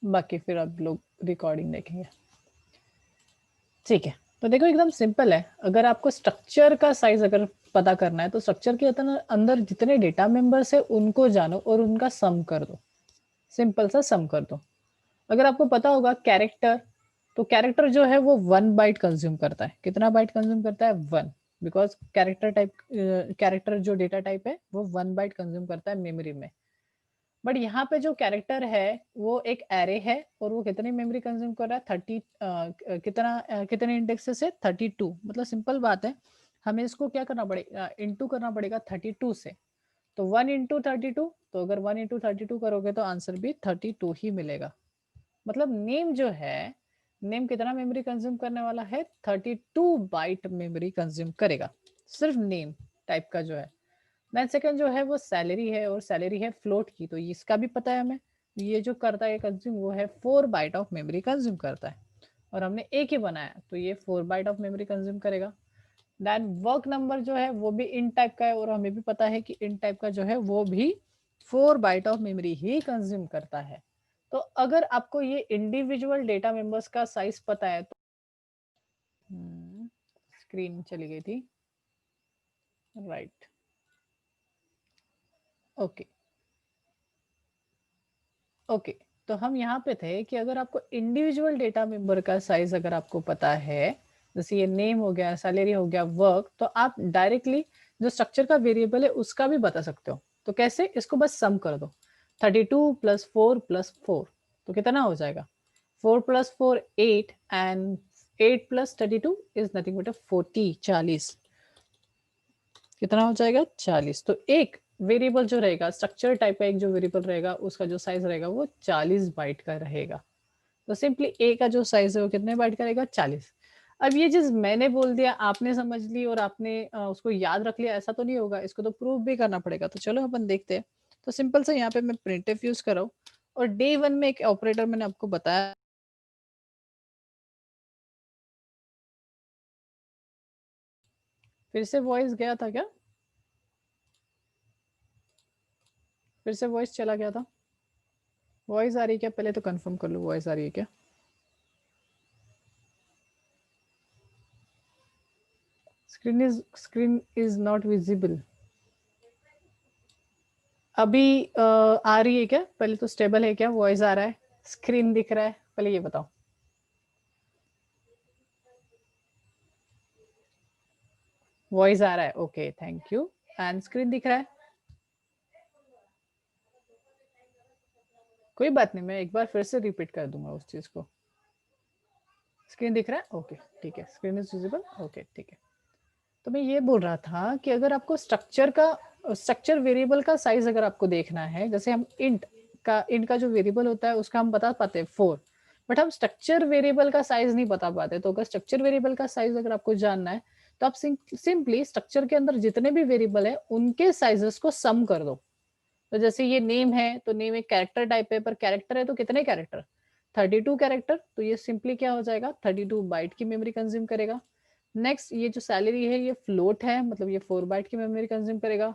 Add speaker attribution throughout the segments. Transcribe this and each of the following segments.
Speaker 1: बाकी फिर आप लोग रिकॉर्डिंग देखेंगे। ठीक है, तो देखो एकदम सिंपल है। अगर आपको स्ट्रक्चर का साइज अगर पता करना है तो स्ट्रक्चर के अंदर जितने डेटा मेंबर्स है उनको जानो और उनका सम कर दो, सिंपल सा सम कर दो। अगर आपको पता होगा कैरेक्टर, तो कैरेक्टर जो है वो 1 बाइट कंज्यूम करता है। कितना बाइट कंज्यूम करता है? 1, बिकॉज कैरेक्टर जो डेटा टाइप है वो 1 बाइट कंज्यूम करता है मेमोरी में। बट यहाँ पे जो कैरेक्टर है वो एक एरे है और वो कितनी मेमोरी कंज्यूम कर रहा है? 30 कितने इंडेक्सेस से? 32। मतलब सिंपल बात है, हमें इसको क्या करना पड़ेगा? इंटू करना पड़ेगा 32 से। तो 1 इंटू 32, तो अगर 1 इंटू 32 करोगे तो आंसर भी 32 ही मिलेगा। मतलब नेम जो है, नेम कितना मेमोरी कंज्यूम करने वाला है? 32 बाइट मेमोरी कंज्यूम करेगा, सिर्फ नेम टाइप का जो है। देन सेकंड जो है वो सैलरी है, और सैलरी है फ्लोट की, तो इसका भी पता है हमें। ये जो करता है कंज्यूम वो है 4 बाइट ऑफ मेमोरी कंज्यूम करता है, और हमने एक ही बनाया तो ये 4 बाइट ऑफ मेमोरी कंज्यूम करेगा। देन वर्क नंबर जो है वो भी इन टाइप का है, और हमें भी पता है कि इन टाइप का जो है वो भी 4 बाइट ऑफ मेमोरी ही कंज्यूम करता है। तो अगर आपको ये इंडिविजुअल डेटा मेंबर्स का साइज पता है तो स्क्रीन चली गई थी, राइट, ओके ओके। तो हम यहाँ पे थे कि अगर आपको इंडिविजुअल डेटा मेंबर का साइज अगर आपको पता है, जैसे ये नेम हो गया, सैलरी हो गया, वर्क, तो आप डायरेक्टली जो स्ट्रक्चर का वेरिएबल है उसका भी बता सकते हो। तो कैसे? इसको बस सम कर दो, 32 प्लस 4 प्लस 4, तो कितना हो जाएगा? 4 plus 4 8, and 8 plus 32 is nothing but 40, 40। कितना हो जाएगा? 40। तो एक वेरिएबल जो रहेगा, स्ट्रक्चर टाइप का एक जो वेरिएबल रहेगा, उसका जो साइज रहेगा वो 40 बाइट का रहेगा। तो सिंपली ए का जो साइज है वो कितने बाइट का रहेगा? 40। अब ये चीज मैंने बोल दिया, आपने समझ ली और आपने उसको याद रख लिया, ऐसा तो नहीं होगा, इसको तो प्रूव भी करना पड़ेगा। तो चलो अपन देखते हैं। तो सिंपल से यहाँ पे मैं प्रिंटफ यूज कर रहा हूँ, और डे 1 में एक ऑपरेटर मैंने आपको बताया। फिर से वॉइस गया था क्या? फिर से वॉइस चला गया था? वॉइस आ रही है क्या? पहले तो कंफर्म कर लो, वॉइस आ रही है क्या? screen is not visible। अभी आ रही है क्या? पहले तो स्टेबल है क्या? वॉइस आ रहा है, स्क्रीन दिख रहा है? पहले ये बताओ। वॉइस आ रहा है, okay thank you. And screen दिख रहा है? कोई बात नहीं, मैं एक बार फिर से रिपीट कर दूंगा उस चीज को। स्क्रीन दिख रहा है, ओके ठीक है, स्क्रीन इज विजिबल, ओके ठीक है। तो मैं ये बोल रहा था कि अगर आपको स्ट्रक्चर वेरिएबल का साइज अगर आपको देखना है, जैसे हम इंट का जो वेरिएबल होता है उसका हम बता पाते हैं 4, बट हम स्ट्रक्चर वेरिएबल का साइज नहीं बता पाते। तो अगर स्ट्रक्चर वेरिएबल का साइज अगर आपको जानना है तो आप सिंपली स्ट्रक्चर के अंदर जितने भी वेरिएबल है उनके साइजेस को सम कर दो। तो जैसे ये नेम है, तो नेम एक कैरेक्टर टाइप है, पर कैरेक्टर है तो कितने कैरेक्टर? 32 कैरेक्टर। तो ये सिंपली क्या हो जाएगा? 32 बाइट की मेमोरी कंज्यूम करेगा। नेक्स्ट, ये जो सैलरी है ये फ्लोट है, मतलब ये 4 बाइट की मेमोरी कंज्यूम करेगा।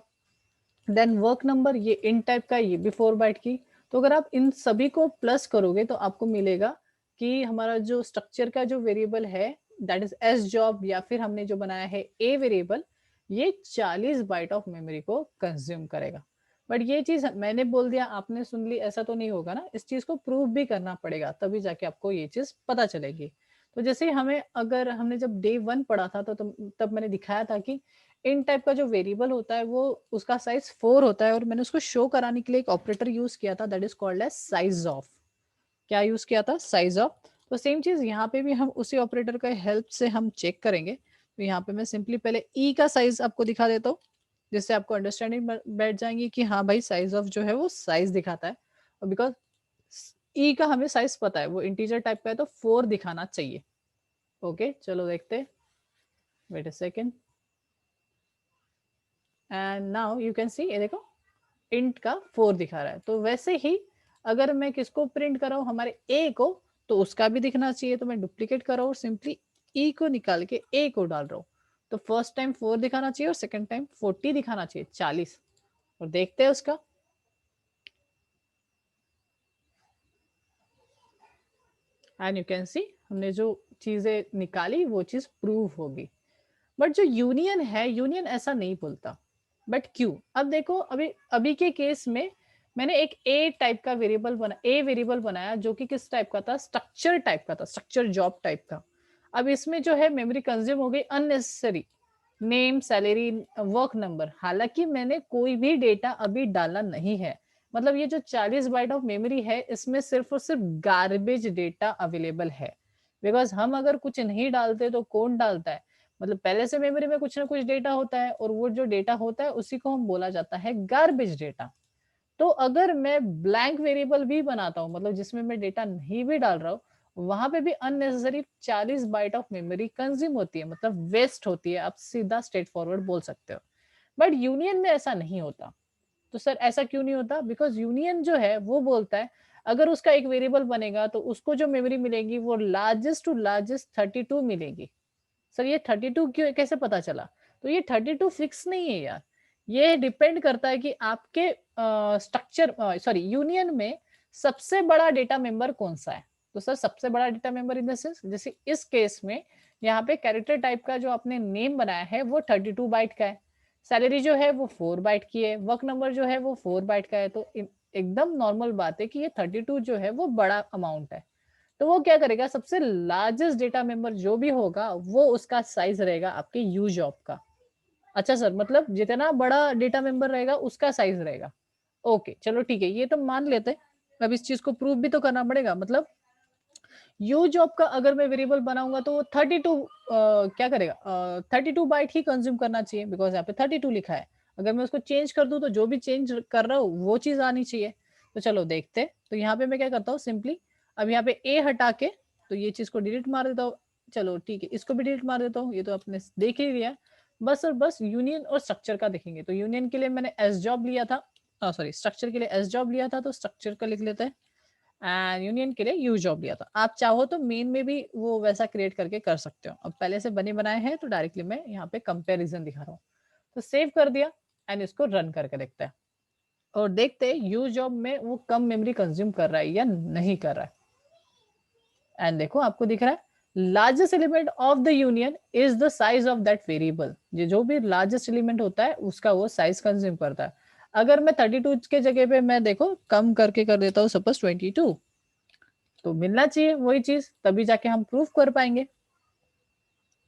Speaker 1: देन वर्क नंबर, ये इन टाइप का, ये भी 4 बाइट की। तो अगर आप इन सभी को प्लस करोगे तो आपको मिलेगा कि हमारा जो स्ट्रक्चर का जो वेरिएबल है, दैट इज एस जॉब, या फिर हमने जो बनाया है ए वेरिएबल, ये 40 बाइट ऑफ मेमोरी को कंज्यूम करेगा। बट ये चीज मैंने बोल दिया, आपने सुन ली, ऐसा तो नहीं होगा ना। इस चीज को प्रूव भी करना पड़ेगा, तभी जाके आपको ये चीज पता चलेगी। तो जैसे हमें, अगर हमने जब डे 1 पढ़ा था तो तब मैंने दिखाया था कि इन टाइप का जो वेरिएबल होता है वो उसका साइज 4 होता है, और मैंने उसको शो कराने के लिए एक ऑपरेटर यूज किया था, that is called as size of. क्या यूज किया था? Size of. तो सेम चीज यहाँ पे भी हम उसी ऑपरेटर का हेल्प से हम चेक करेंगे। तो यहाँ पे मैं सिंपली पहले ई का साइज आपको दिखा देता हूँ, जिससे आपको अंडरस्टैंडिंग बैठ जाएंगी कि हाँ भाई, साइज ऑफ जो है वो साइज दिखाता है। और बिकॉज ई का हमें साइज पता है, वो इंटीजर टाइप का है, तो 4 दिखाना चाहिए। ओके चलो देखते, wait a second. And now you can see, ये देखो इंट का 4 दिखा रहा है। तो वैसे ही अगर मैं किसको प्रिंट कर रहा हूँ, हमारे ए को, तो उसका भी दिखना चाहिए। तो मैं डुप्लीकेट कर रहा हूँ और सिंपली ई को निकाल के ए को डाल रहा हूँ। तो फर्स्ट टाइम 4 दिखाना चाहिए और सेकंड टाइम 40 दिखाना चाहिए, 40। और देखते हैं उसका। एंड यू कैन सी हमने जो चीजें निकाली वो चीज प्रूव होगी। बट जो यूनियन है, यूनियन ऐसा नहीं बोलता। बट क्यों? अब देखो, अभी अभी के केस में मैंने एक ए टाइप का वेरिएबल बना, ए वेरिएबल बनाया जो कि किस टाइप का था, स्ट्रक्चर टाइप का था, स्ट्रक्चर जॉब टाइप का। अब इसमें जो है मेमोरी कंज्यूम हो गई unnecessary, name, salary, work number. हालांकि मैंने कोई भी डेटा अभी डाला नहीं है। मतलब ये जो 40 बाइट ऑफ मेमोरी है इसमें सिर्फ और सिर्फ गार्बेज डेटा अवेलेबल है। बिकॉज हम अगर कुछ नहीं डालते तो कौन डालता है? मतलब पहले से मेमोरी में कुछ ना कुछ डेटा होता है, और वो जो डेटा होता है उसी को हम बोला जाता है गार्बेज डेटा। तो अगर मैं ब्लैंक वेरिएबल भी बनाता हूँ, मतलब जिसमें मैं डेटा नहीं भी डाल रहा हूँ, वहां पे भी unnecessary 40 byte of memory consume होती है, मतलब वेस्ट होती है। आप सीधा स्ट्रेट फॉरवर्ड बोल सकते हो। बट यूनियन में ऐसा नहीं होता। तो सर ऐसा क्यों नहीं होता? बिकॉज यूनियन जो है वो बोलता है अगर उसका एक वेरिएबल बनेगा तो उसको जो मेमोरी मिलेगी वो लार्जेस्ट टू लार्जेस्ट 32 मिलेगी। सर ये 32 क्यों, कैसे पता चला? तो ये 32 फिक्स नहीं है यार। ये डिपेंड करता है कि आपके स्ट्रक्चर, सॉरी, यूनियन में सबसे बड़ा डेटा मेंबर कौन सा है। तो सर सबसे बड़ा data member in the sense, जैसे इस केस में यहाँ पे कैरेक्टर टाइप का जो आपने नेम बनाया है वो 32 बाइट का है, सैलरी जो है वो 4 बाइट की है, वर्क नंबर जो है वो 4 बाइट का है। तो एकदम नॉर्मल बात है कि ये 32 जो है वो बड़ा अमाउंट है। तो वो क्या करेगा, सबसे लार्जेस्ट डेटा मेंबर जो भी होगा वो उसका साइज रहेगा आपके यू जॉब का। अच्छा सर, मतलब जितना बड़ा डेटा मेंबर रहेगा उसका साइज रहेगा। ओके चलो ठीक है, ये तो मान लेते हैं। अब इस चीज को प्रूव भी तो करना पड़ेगा। मतलब यू जॉब का अगर मैं वेरिएबल बनाऊंगा तो वो 32 क्या करेगा, 32 बाइट ही कंज्यूम करना चाहिए, बिकॉज यहाँ पे 32 लिखा है। अगर मैं उसको चेंज कर दूं तो जो भी चेंज कर रहा हूँ वो चीज आनी चाहिए। तो चलो देखते हैं। तो यहाँ पे मैं क्या करता हूँ, सिंपली अब यहाँ पे ए हटा के तो ये चीज को डिलीट मार देता हूँ। चलो ठीक है, इसको भी डिलीट मार देता हूँ, ये तो आपने देख ही लिया। बस और बस यूनियन और स्ट्रक्चर का देखेंगे। तो यूनियन के लिए मैंने एस जॉब लिया था, सॉरी, स्ट्रक्चर के लिए एस जॉब लिया था, तो स्ट्रक्चर का लिख लेते हैं। एंड यूनियन के लिए यू जॉब लिया था। आप चाहो तो मेन में भी वो वैसा क्रिएट करके कर सकते हो। अब पहले से बने बनाए हैं तो डायरेक्टली मैं यहाँ पे कंपैरिजन दिखा रहा हूँ। तो सेव कर दिया एंड इसको रन करके देखते हैं, और देखते हैं यू जॉब में वो कम मेमोरी कंज्यूम कर रहा है या नहीं कर रहा है। एंड देखो आपको दिख रहा है largest element of the union is the size of that variable. ये जो भी लार्जेस्ट एलिमेंट होता है उसका वो साइज कंज्यूम करता है। अगर मैं 32 के जगह पे मैं देखो कम करके कर देता हूँ, सपोज 22, तो मिलना चाहिए वही चीज, तभी जाके हम प्रूफ कर पाएंगे।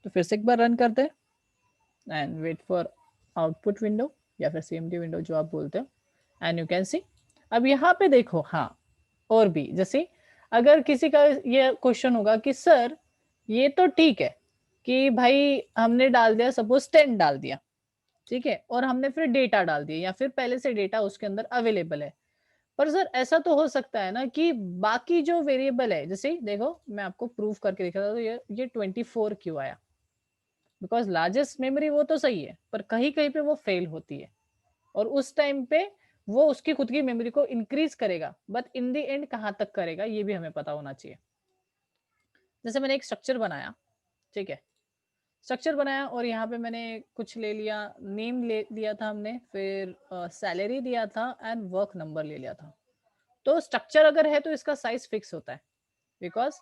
Speaker 1: तो फिर से एक बार रन करते हैं and wait for output window या फिर सीएमडी विंडो जो आप बोलते हो। एंड यू कैन सी अब यहाँ पे देखो, हाँ, और भी जैसे अगर किसी का ये क्वेश्चन होगा कि सर ये तो ठीक है कि भाई हमने डाल दिया, सपोज 10 डाल दिया, ठीक है, और हमने फिर डेटा डाल दिया या फिर पहले से डेटा उसके अंदर अवेलेबल है। पर सर ऐसा तो हो सकता है ना कि बाकी जो वेरिएबल है, जैसे देखो मैं आपको प्रूफ करके दिखा था, तो ये 24 क्यों आया? बिकॉज लार्जेस्ट मेमोरी वो तो सही है, पर कहीं कहीं पे वो फेल होती है, और उस टाइम पे वो उसकी खुद की मेमोरी को इंक्रीज करेगा, बट इन द एंड कहाँ तक करेगा ये भी हमें पता होना चाहिए। जैसे मैंने एक स्ट्रक्चर बनाया, ठीक है, स्ट्रक्चर बनाया और यहाँ पे मैंने कुछ ले लिया, नेम ले लिया था हमने, फिर सैलरी दिया था एंड वर्क नंबर ले लिया था। तो स्ट्रक्चर अगर है तो इसका साइज फिक्स होता है, because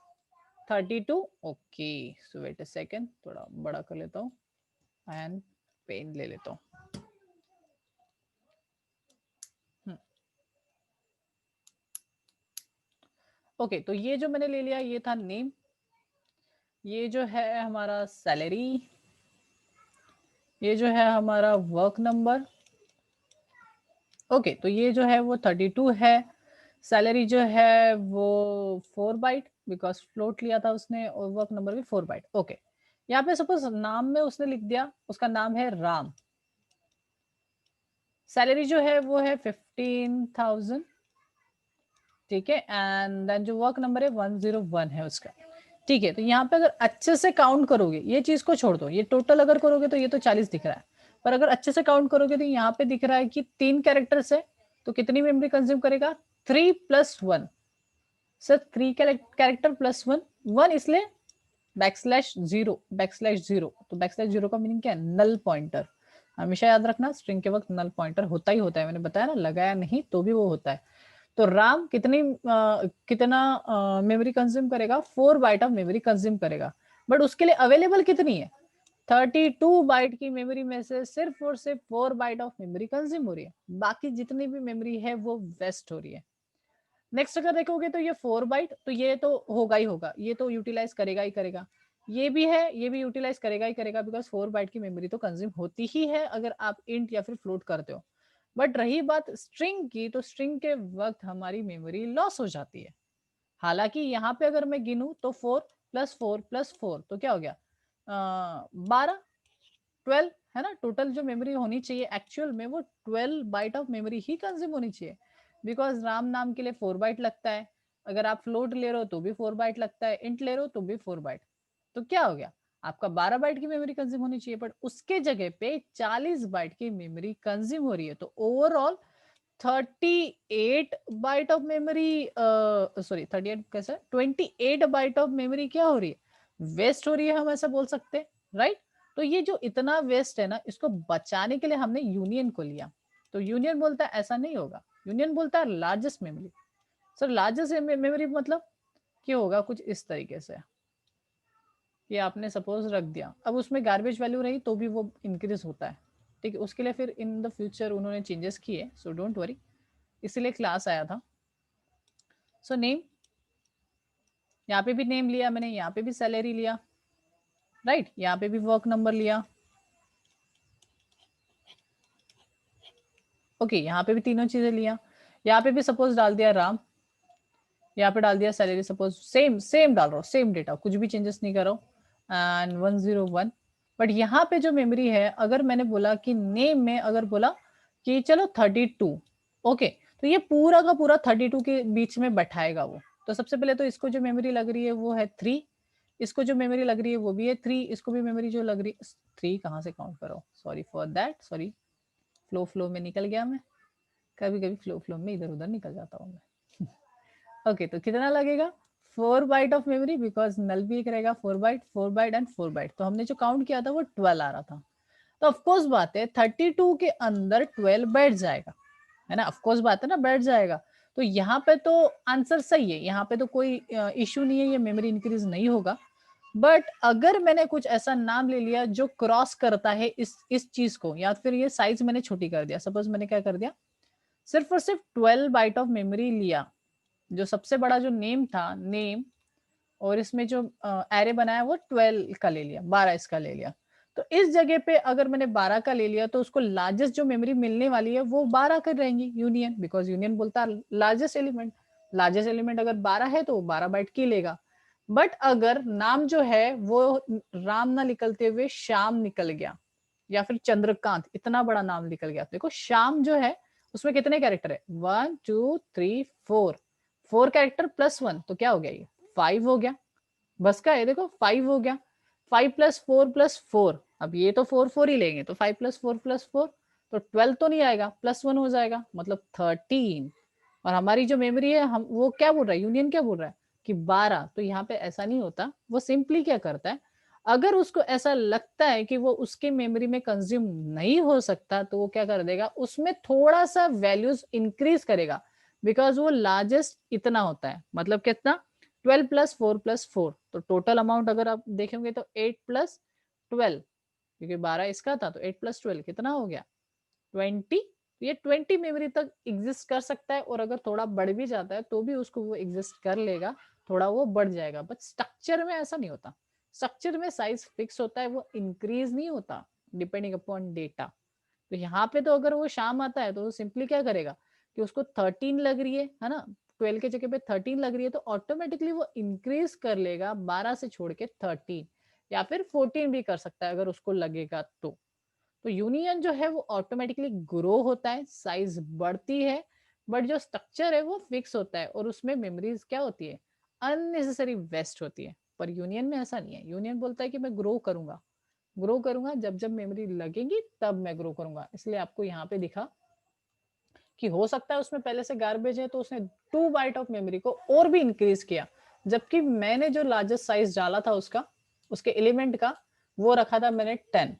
Speaker 1: 32। Okay, so wait a second, थोड़ा बड़ा कर लेता हूँ एंड पेन ले लेता हूँ। ओके, तो ये जो मैंने ले लिया ये था नेम, ये जो है हमारा सैलरी, ये जो है हमारा वर्क नंबर। ओके, तो ये जो है वो 32 है, सैलरी जो है वो 4 बाइट, बिकॉज फ्लोट लिया था उसने, और वर्क नंबर भी 4 बाइट। ओके, यहाँ पे सपोज नाम में उसने लिख दिया, उसका नाम है राम, सैलरी जो है वो है 15,000, ठीक है, एंड देन जो वर्क नंबर है 101 है उसका, ठीक है। तो यहाँ पे अगर अच्छे से काउंट करोगे, ये चीज को छोड़ दो, ये टोटल अगर करोगे तो ये तो 40 दिख रहा है, पर अगर अच्छे से काउंट करोगे तो यहाँ पे दिख रहा है कि 3 कैरेक्टर्स है, तो कितनी मेमोरी कंज्यूम करेगा, 3+1। सर 3 कैरेक्टर प्लस 1, 1 इसलिए \0, \0, तो \0 का मीनिंग क्या है, नल पॉइंटर। हमेशा याद रखना स्ट्रिंग के वक्त नल पॉइंटर होता ही होता है, मैंने बताया ना, लगाया नहीं तो भी वो होता है। तो राम कितना मेमोरी कंज्यूम करेगा, 4 बाइट ऑफ मेमोरी कंज्यूम करेगा, बट उसके लिए अवेलेबल कितनी है, 32 बाइट की मेमोरी में से सिर्फ और सिर्फ 4 बाइट ऑफ मेमोरी कंज्यूम हो रही है, बाकी जितनी भी मेमोरी है वो वेस्ट हो रही है। नेक्स्ट अगर देखोगे तो ये 4 बाइट, तो ये तो होगा ही होगा, ये तो यूटिलाइज करेगा ही करेगा, ये भी है, ये भी यूटिलाइज करेगा ही करेगा, बिकॉज 4 बाइट की मेमोरी तो कंज्यूम होती ही है अगर आप इंट या फिर फ्लोट करते हो। बट रही बात स्ट्रिंग की, तो स्ट्रिंग के वक्त हमारी मेमोरी लॉस हो जाती है। हालांकि यहाँ पे अगर मैं गिनूं तो 4 + 4 + 4 तो क्या हो गया, 12, 12 है ना। टोटल जो मेमोरी होनी चाहिए एक्चुअल में वो 12 बाइट ऑफ मेमोरी ही कंज्यूम होनी चाहिए, बिकॉज राम नाम के लिए 4 बाइट लगता है, अगर आप फ्लोट ले रहे हो तो भी 4 बाइट लगता है, इंट ले रहे हो तो भी 4 बाइट। तो क्या हो गया, आपका 12 बाइट की मेमोरी कंज्यूम होनी चाहिए, बट उसके जगह पे 40 बाइट की मेमोरी कंज्यूम हो रही है। तो overall 38 byte of memory, sorry 38 कैसे, 28 बाइट ऑफ मेमोरी क्या हो रही है, वेस्ट हो रही है, हम ऐसा बोल सकते हैं, राइट। तो ये जो इतना वेस्ट है ना, इसको बचाने के लिए हमने यूनियन को लिया। तो यूनियन बोलता है ऐसा नहीं होगा, यूनियन बोलता है largest memory. Sir largest memory मतलब क्या होगा, कुछ इस तरीके से, ये आपने सपोज रख दिया, अब उसमें गार्बेज वैल्यू रही तो भी वो इंक्रीज होता है, ठीक है। उसके लिए फिर इन द फ्यूचर उन्होंने चेंजेस किए, सो डोंट वरी, इसीलिए क्लास आया था। सो नेम, यहाँ पे भी नेम लिया मैंने, यहाँ पे भी सैलरी लिया, राइट, यहाँ पे भी वर्क नंबर लिया, ओके, यहाँ पे भी तीनों चीजें लिया, यहाँ पे भी सपोज डाल दिया राम, यहाँ पे डाल दिया सैलरी, सपोज सेम सेम डाल रहा हूँ, सेम डेटा, कुछ भी चेंजेस नहीं कर रहा हूँ, एंड 101। बट यहाँ पे जो मेमोरी है, अगर मैंने बोला कि नेम में अगर बोला कि चलो 32, ओके, तो ये पूरा का पूरा 32 के बीच में बैठाएगा वो। तो सबसे पहले तो इसको जो मेमोरी लग रही है वो है 3, इसको जो मेमोरी लग रही है वो भी है 3, इसको भी मेमोरी जो लग रही है 3, कहाँ से काउंट करो, sorry for that, sorry, flow में निकल गया मैं, कभी कभी फ्लो में इधर उधर निकल जाता हूँ मैं। ओके, तो कितना लगेगा, 4 बाइट ऑफ मेमोरी, बिकॉज नल भी एक रहेगा, 4 बाइट, 4 बाइट एंड 4 बाइट, तो हमने जो काउंट किया था वो 12 आ रहा था। तो ऑफकोर्स बात है 32 के अंदर 12 बैठ जाएगा, है ना, ऑफकोर्स बात है ना, बैठ जाएगा। तो यहाँ पे तो आंसर सही है, यहाँ पे तो कोई इश्यू नहीं है, ये मेमोरी इंक्रीज नहीं होगा। बट अगर मैंने कुछ ऐसा नाम ले लिया जो क्रॉस करता है इस चीज को, या फिर ये साइज मैंने छोटी कर दिया, सपोज मैंने क्या कर दिया, सिर्फ और सिर्फ 12 बाइट ऑफ मेमोरी लिया, जो सबसे बड़ा जो नेम था, नेम, और इसमें जो एरे बनाया वो 12 का ले लिया, 12 इसका ले लिया। तो इस जगह पे अगर मैंने 12 का ले लिया तो उसको लार्जेस्ट जो मेमोरी मिलने वाली है वो 12 कर रहेंगी, यूनियन, बिकॉज यूनियन बोलता है लार्जेस्ट एलिमेंट, लार्जेस्ट एलिमेंट अगर 12 है तो 12 बाइट की लेगा। बट अगर नाम जो है वो राम ना निकलते हुए श्याम निकल गया, या फिर चंद्रकांत, इतना बड़ा नाम निकल गया, देखो श्याम जो है उसमें कितने कैरेक्टर है, 1 2 3 4, 4 कैरेक्टर +1, तो क्या हो गया, ये 5 हो गया, बस का है, देखो 5 हो गया, 5 + 4 + 4, अब ये तो 4 4 ही लेंगे, तो 5 + 4 + 4, तो 12 तो नहीं आएगा, +1 हो जाएगा, मतलब 13। और हमारी जो मेमोरी है, हम वो क्या बोल रहा है, यूनियन क्या बोल रहा है कि 12, तो यहाँ पे ऐसा नहीं होता, वो सिंपली क्या करता है, अगर उसको ऐसा लगता है कि वो उसके मेमोरी में कंज्यूम नहीं हो सकता, तो वो क्या कर देगा, उसमें थोड़ा सा वैल्यूज इंक्रीज करेगा, बिकॉज वो लार्जेस्ट इतना होता है, मतलब कितना, 12 + 4 + 4, तो टोटल अमाउंट अगर आप देखेंगे तो 8 + 12, क्योंकि 12 इसका था, तो 8 + 12 कितना हो गया, 20। ये 20 मेमोरी तक एग्जिस्ट कर सकता है, और अगर थोड़ा बढ़ भी जाता है तो भी उसको वो एग्जिस्ट कर लेगा, थोड़ा वो बढ़ जाएगा, बट स्ट्रक्चर में ऐसा नहीं होता, स्ट्रक्चर में साइज फिक्स होता है, वो इंक्रीज नहीं होता डिपेंडिंग अपॉन डेटा। तो यहाँ पे तो अगर वो शाम आता है तो वो सिंपली क्या करेगा कि उसको 13 लग रही है ना, 12 के जगह पे 13 लग रही है, तो ऑटोमेटिकली वो इंक्रीज कर लेगा 12 से छोड़ के 13, या फिर 14 भी कर सकता है अगर उसको लगेगा तो यूनियन जो है वो ऑटोमेटिकली ग्रो होता है, साइज बढ़ती है, बट जो स्ट्रक्चर है वो फिक्स होता है, और उसमें मेमोरीज क्या होती है, अननेसेसरी वेस्ट होती है। पर यूनियन में ऐसा नहीं है, यूनियन बोलता है कि मैं ग्रो करूंगा, जब जब मेमोरी लगेगी तब मैं ग्रो करूंगा, इसलिए आपको यहाँ पे दिखा कि हो सकता है उसमें पहले से गार्बेज है, तो उसने 2 बाइट ऑफ मेमोरी को और भी इंक्रीज किया, जबकि मैंने जो लार्जेस्ट साइज डाला था उसका, उसके एलिमेंट का, वो रखा था मैंने 10,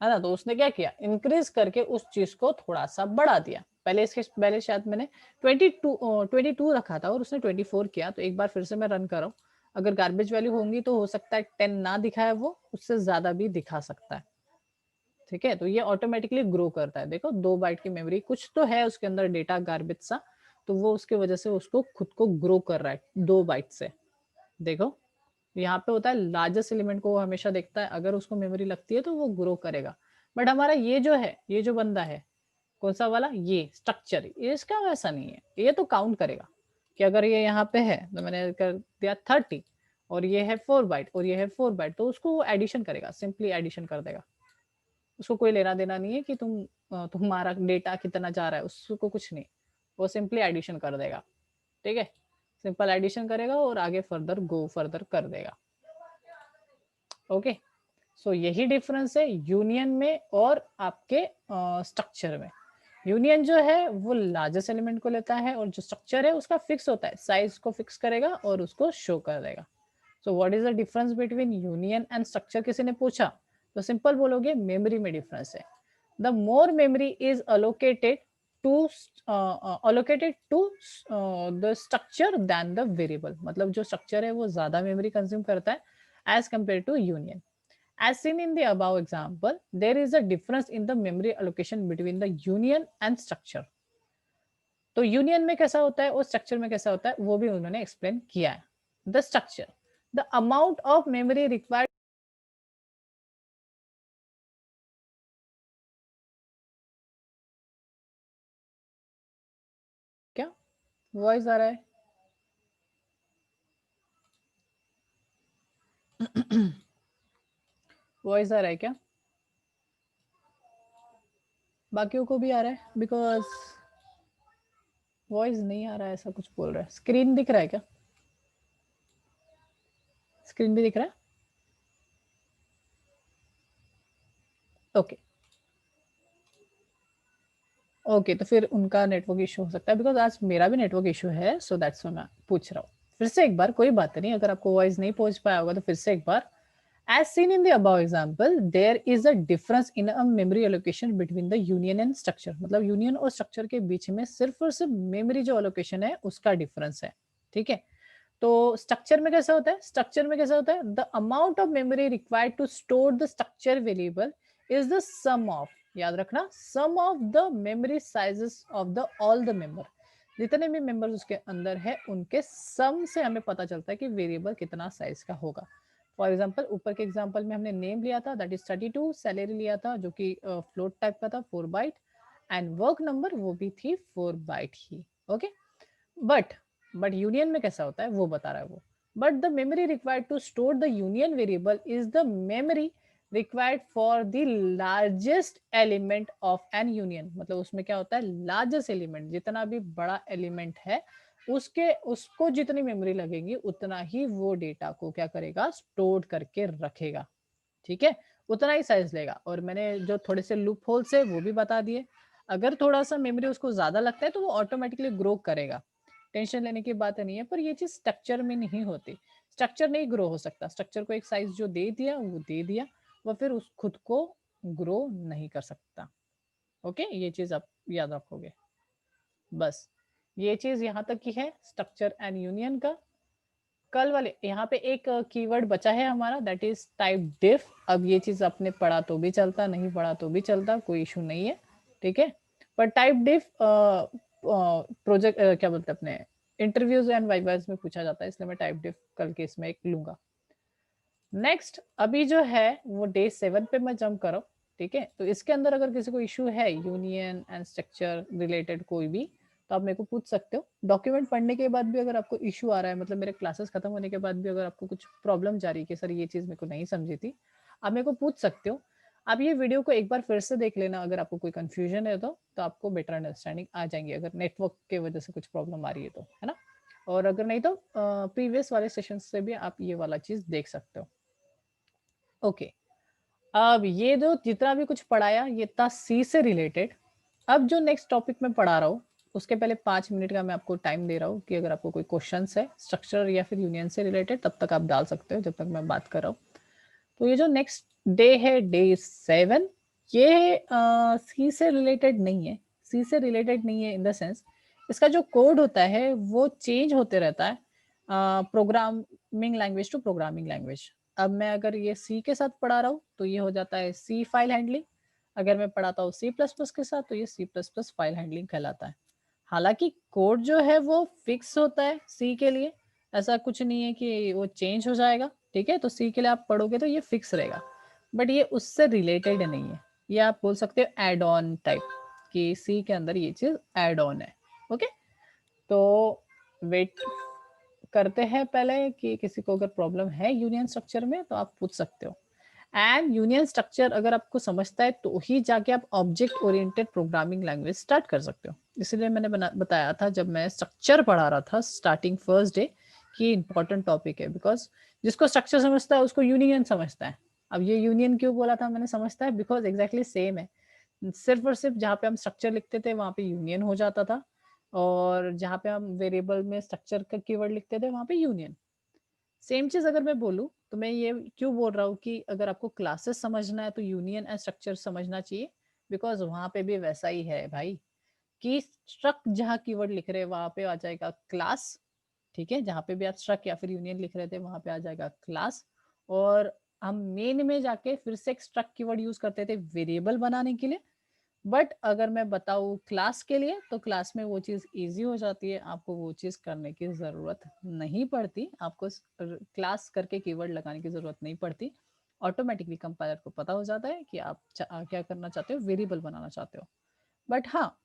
Speaker 1: है ना, तो उसने क्या किया, इंक्रीज करके उस चीज को थोड़ा सा बढ़ा दिया। पहले इसके पहले शायद मैंने 22 रखा था और उसने 24 किया, तो एक बार फिर से मैं रन कर रहा हूँ। अगर गार्बेज वैल्यू होंगी तो हो सकता है 10 ना दिखाए, वो उससे ज्यादा भी दिखा सकता है। ठीक है, तो ये ऑटोमेटिकली ग्रो करता है। देखो 2 बाइट की मेमोरी, कुछ तो है उसके अंदर डेटा गार्बेज सा, तो वो उसके वजह से उसको खुद को ग्रो कर रहा है 2 बाइट से। देखो यहाँ पे होता है लार्जेस्ट एलिमेंट को वो हमेशा देखता है, अगर उसको मेमोरी लगती है तो वो ग्रो करेगा। बट हमारा ये जो है, ये जो बंदा है, कौन सा वाला, ये स्ट्रक्चर, ये इसका वैसा नहीं है। ये तो काउंट करेगा कि अगर ये यहाँ पे है तो मैंने कर दिया 30 और ये है 4 बाइट और ये है 4 बाइट, तो उसको एडिशन करेगा, सिंपली एडिशन कर देगा। उसको कोई लेना देना नहीं है कि तुम्हारा डेटा कितना जा रहा है, उसको कुछ नहीं, वो सिंपली एडिशन कर देगा। ठीक है, सिंपल एडिशन करेगा और आगे फर्दर कर देगा। ओके, सो यही डिफरेंस है यूनियन में और आपके स्ट्रक्चर में। यूनियन जो है वो लार्जेस्ट एलिमेंट को लेता है और जो स्ट्रक्चर है उसका फिक्स होता है, साइज को फिक्स करेगा और उसको शो कर देगा। So what is the difference between union and structure, किसी ने पूछा तो सिंपल बोलोगे मेमोरी में डिफरेंस है। The more memory is to allocated to the structure then the variable, मतलब जो स्ट्रक्चर है वो ज्यादा मेमोरी कंज्यूम करता है as compare to union. As seen in the above example, there is a difference in the memory allocation between the union and structure. तो union में कैसा होता है और स्ट्रक्चर में कैसा होता है वो भी उन्होंने एक्सप्लेन किया है। The structure, the amount of memory required, क्या वॉइस आ रहा है? वॉइस आ रहा है क्या? बाकियों को भी आ रहा है? बिकॉज वॉइस नहीं आ रहा है ऐसा कुछ बोल रहा है। स्क्रीन दिख रहा है क्या? स्क्रीन भी दिख रहा है? ओके ओके, तो फिर उनका नेटवर्क इशू हो सकता है, बिकॉज आज मेरा भी नेटवर्क इशू है, सो दैट्स व्हाई मैं पूछ रहा हूँ। फिर से एक बार, कोई बात नहीं, अगर आपको वॉइस नहीं पहुंच पाया होगा तो फिर से एक बार। As seen in the above example, there is a difference in a memory allocation between the union and structure. मतलब यूनियन और स्ट्रक्चर के बीच में सिर्फ और सिर्फ मेमोरी जो allocation है उसका डिफरेंस है। ठीक है, तो स्ट्रक्चर में कैसा होता है, स्ट्रक्चर में कैसा होता है, the amount of memory required to store the structure variable is the sum of, याद रखना, sum of the memory sizes of the all the member, जितने भी मेंबर्स उसके अंदर है उनके सम से हमें पता चलता है कि वेरिएबल कितना साइज का होगा। फॉर एग्जाम्पल, ऊपर के एग्जाम्पल में हमने नेम लिया था दैट इज 32, सैलरी लिया था जो कि फ्लोट टाइप का था 4 बाइट, एंड वर्क नंबर वो भी थी 4 बाइट ही। ओके, बट यूनियन में कैसा होता है वो बता रहा है वो। But the memory required to store the union variable is the memory required for the largest element of an union, मतलब उसमें क्या होता है, लार्जेस्ट एलिमेंट, जितना भी बड़ा एलिमेंट है उसके उसको जितनी मेमोरी लगेगी उतना ही वो डेटा को क्या करेगा, स्टोर करके रखेगा। ठीक है, उतना ही साइज लेगा। और मैंने जो थोड़े से लूप होल्स है वो भी बता दिए, अगर थोड़ा सा मेमोरी उसको ज्यादा लगता है तो वो ऑटोमेटिकली ग्रो करेगा, टेंशन लेने की बात नहीं है। पर ये चीज स्ट्रक्चर में नहीं होती, स्ट्रक्चर नहीं ग्रो हो सकता, स्ट्रक्चर को एक साइज जो दे दिया वो दे दिया, वो फिर उस खुद को ग्रो नहीं कर सकता। ओके, ये चीज आप याद रखोगे। बस ये चीज यहाँ तक की है स्ट्रक्चर एंड यूनियन का। कल वाले यहाँ पे एक कीवर्ड बचा है हमारा दैट इज टाइप डिफ। अब ये चीज आपने पढ़ा तो भी चलता, नहीं पढ़ा तो भी चलता, कोई इशू नहीं है। ठीक है, पर टाइप डिफ प्रोजेक्ट क्या बोलते हैं अपने इंटरव्यूज एंड वाइवास में पूछा जाता है, इसलिए मैं टाइप डिफ कल के इसमें एक लूंगा। नेक्स्ट अभी जो है वो डे 7 पे मैं जंप कर रहा हूँ। ठीक है, तो इसके अंदर अगर किसी को इशू है यूनियन एंड स्ट्रक्चर रिलेटेड कोई भी, तो आप मेरे को पूछ सकते हो। डॉक्यूमेंट पढ़ने के बाद भी अगर आपको इशू आ रहा है, मतलब मेरे क्लासेस खत्म होने के बाद भी अगर आपको कुछ प्रॉब्लम जा रही है कि सर ये चीज मेरे को नहीं समझी थी, आप मेरे को पूछ सकते हो। आप ये वीडियो को एक बार फिर से देख लेना, अगर आपको कोई कंफ्यूजन है तो आपको बेटर अंडरस्टैंडिंग आ जाएंगी, अगर नेटवर्क के वजह से कुछ प्रॉब्लम आ रही है तो, है ना। और अगर नहीं तो प्रीवियस वाले सेशन से भी आप ये वाला चीज देख सकते हो। ओके, अब ये जो जितना भी कुछ पढ़ाया ये था सी से रिलेटेड। अब जो नेक्स्ट टॉपिक में पढ़ा रहा हूँ उसके पहले 5 मिनट का मैं आपको टाइम दे रहा हूँ कि अगर आपको कोई क्वेश्चन है स्ट्रक्चर या फिर यूनियन से रिलेटेड तब तक आप डाल सकते हो जब तक मैं बात कर रहा हूँ। तो ये जो नेक्स्ट डे है डे 7, ये सी से रिलेटेड नहीं है, सी से रिलेटेड नहीं है इन द सेंस इसका जो कोड होता है वो चेंज होते रहता है programming language to programming language. अब मैं अगर ये सी के साथ पढ़ा रहा हूँ तो ये हो जाता है सी फाइल हैंडलिंग, अगर मैं पढ़ाता हूँ सी प्लस प्लस के साथ तो ये C plus plus file handling कहलाता है। हालांकि कोड जो है वो फिक्स होता है सी के लिए, ऐसा कुछ नहीं है कि वो चेंज हो जाएगा, ठीक है। तो सी के लिए आप पढ़ोगे तो ये फिक्स रहेगा, बट ये उससे रिलेटेड नहीं है। ये आप बोल सकते हो एड ऑन टाइप कि सी के अंदर ये चीज एड ऑन है। ओके, तो वेट करते हैं पहले कि किसी को अगर प्रॉब्लम है यूनियन स्ट्रक्चर में तो आप पूछ सकते हो। एंड यूनियन स्ट्रक्चर अगर आपको समझता है तो ही जाके आप object oriented programming language start कर सकते हो। इसलिए मैंने बताया था जब मैं स्ट्रक्चर पढ़ा रहा था स्टार्टिंग फर्स्ट डे कि इंपॉर्टेंट टॉपिक है, बिकॉज जिसको स्ट्रक्चर समझता है उसको यूनियन समझता है। अब ये यूनियन क्यों बोला था मैंने समझता है, बिकॉज एग्जैक्टली सेम है, सिर्फ और सिर्फ जहाँ पे हम स्ट्रक्चर लिखते थे वहां पे यूनियन हो जाता था, और जहाँ पे हम वेरिएबल में स्ट्रक्चर का कीवर्ड लिखते थे वहां पे यूनियन। सेम चीज अगर मैं बोलूं तो मैं ये क्यों बोल रहा हूँ कि अगर आपको क्लासेस समझना है तो यूनियन एंड स्ट्रक्चर समझना चाहिए, बिकॉज वहां पे भी वैसा ही है भाई कि स्ट्रक्ट जहाँ कीवर्ड लिख रहे हैं वहां पे आ जाएगा क्लास, ठीक है। जहाँ पे भी आप स्ट्रक्ट या फिर यूनियन लिख रहे थे वहां पे आ जाएगा क्लास, और हम मेन में जाके फिर से एक स्ट्रक्ट कीवर्ड यूज करते थे वेरिएबल बनाने के लिए। बट अगर मैं बताऊँ क्लास के लिए तो क्लास में वो चीज़ इजी हो जाती है, आपको वो चीज़ करने की ज़रूरत नहीं पड़ती, आपको क्लास करके कीवर्ड लगाने की ज़रूरत नहीं पड़ती। ऑटोमेटिकली कंपाइलर को पता हो जाता है कि आप क्या करना चाहते हो, वेरिएबल बनाना चाहते हो। बट हाँ,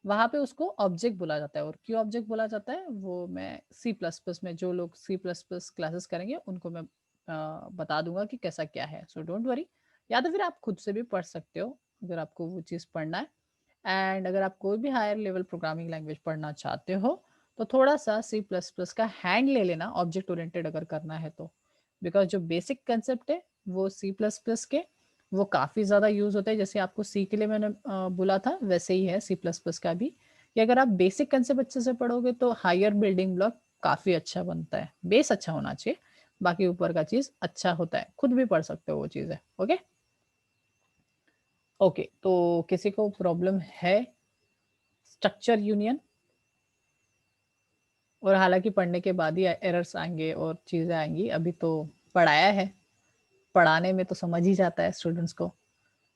Speaker 1: वहाँ पे उसको ऑब्जेक्ट बोला जाता है, और क्यों ऑब्जेक्ट बोला जाता है वो मैं सी प्लस प्लस में, जो लोग सी प्लस प्लस क्लासेस करेंगे उनको मैं बता दूंगा कि कैसा क्या है। सो डोंट वरी, या तो फिर आप खुद से भी पढ़ सकते हो अगर आपको वो चीज़ पढ़ना है। एंड अगर आप कोई भी हायर लेवल प्रोग्रामिंग लैंग्वेज पढ़ना चाहते हो तो थोड़ा सा सी प्लस प्लस का हैंड ले लेना ऑब्जेक्ट ओरिएंटेड अगर करना है तो, बिकॉज जो बेसिक कंसेप्ट है वो सी प्लस प्लस के वो काफ़ी ज़्यादा यूज़ होता है। जैसे आपको सी के लिए मैंने बोला था वैसे ही है सी प्लस प्लस का भी, कि अगर आप बेसिक कंसेप्ट अच्छे से पढ़ोगे तो हायर बिल्डिंग ब्लॉक काफ़ी अच्छा बनता है। बेस अच्छा होना चाहिए, बाकी ऊपर का चीज़ अच्छा होता है, खुद भी पढ़ सकते हो वो चीज़ है। ओके ओके, तो किसी को प्रॉब्लम है स्ट्रक्चर यूनियन? और हालांकि पढ़ने के बाद ही एरर्स आएंगे और चीज़ें आएंगी, अभी तो पढ़ाया है, पढ़ाने में तो समझ ही जाता है स्टूडेंट्स को,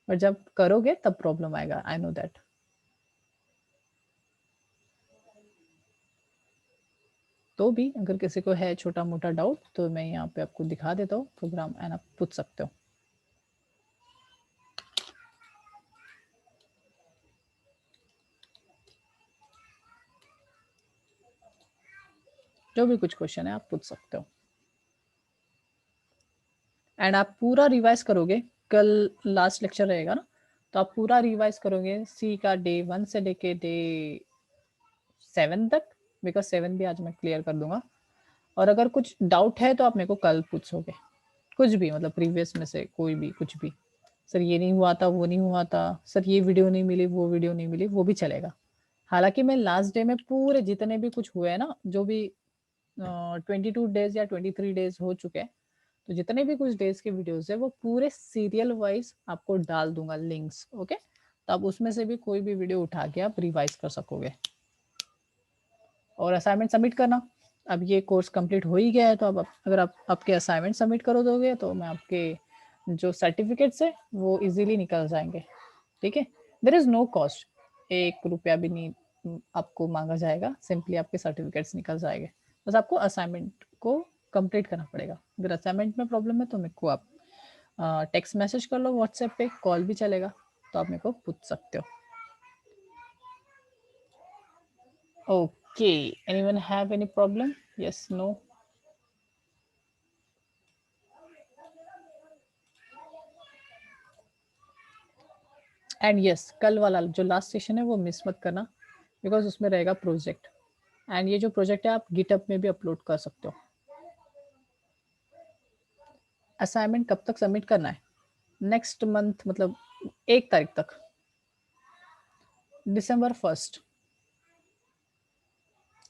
Speaker 1: पर जब करोगे तब प्रॉब्लम आएगा, आई नो दैट। तो भी अगर किसी को है छोटा मोटा डाउट तो मैं यहाँ पे आपको दिखा देता हूँ प्रोग्राम एंड आप पूछ सकते हो। जो भी कुछ क्वेश्चन है आप पूछ सकते हो, एंड आप पूरा रिवाइज करोगे। कल लास्ट लेक्चर रहेगा ना, तो आप पूरा रिवाइज करोगे सी का डे 1 से लेके डे 7 तक, बिकॉज 7 भी आज मैं क्लियर कर दूंगा। और अगर कुछ डाउट है तो आप मेरे को कल पूछोगे, कुछ भी, मतलब प्रीवियस में से कोई भी कुछ भी, सर ये नहीं हुआ था, वो नहीं हुआ था, सर ये वीडियो नहीं मिली, वो वीडियो नहीं मिली, वो भी चलेगा। हालांकि मैं लास्ट डे में पूरे जितने भी कुछ हुए हैं ना, जो भी 22 डेज या 23 डेज हो चुके हैं, तो जितने भी कुछ डेज के वीडियोस है वो पूरे सीरियल वाइज आपको डाल दूंगा लिंक्स। ओके, तो आप उसमें से भी कोई भी वीडियो उठा के आप रिवाइज कर सकोगे। और असाइनमेंट सबमिट करना, अब ये कोर्स कंप्लीट हो ही गया है, तो अब अगर आप आपके असाइनमेंट सबमिट करो दोगे तो मैं आपके जो सर्टिफिकेट्स है वो इजीली निकल जाएंगे, ठीक है। देर इज नो कॉस्ट, 1 रुपया भी नहीं आपको मांगा जाएगा, सिंपली आपके सर्टिफिकेट्स निकल जाएंगे। बस आपको असाइनमेंट को कंप्लीट करना पड़ेगा। अगर असाइनमेंट में प्रॉब्लम है तो मेरे को आप टेक्स्ट मैसेज कर लो, व्हाट्सएप पे कॉल भी चलेगा, तो आप मेरे को पूछ सकते हो। Okay, anyone have any problem? Yes, no? And yes, कल वाला जो लास्ट सेशन है वो मिस मत करना, बिकॉज उसमें रहेगा प्रोजेक्ट, एंड ये जो प्रोजेक्ट है आप गिटअप में भी अपलोड कर सकते हो। असाइनमेंट कब तक सबमिट करना है? नेक्स्ट मंथ, मतलब 1 तारीख तक, December 1st।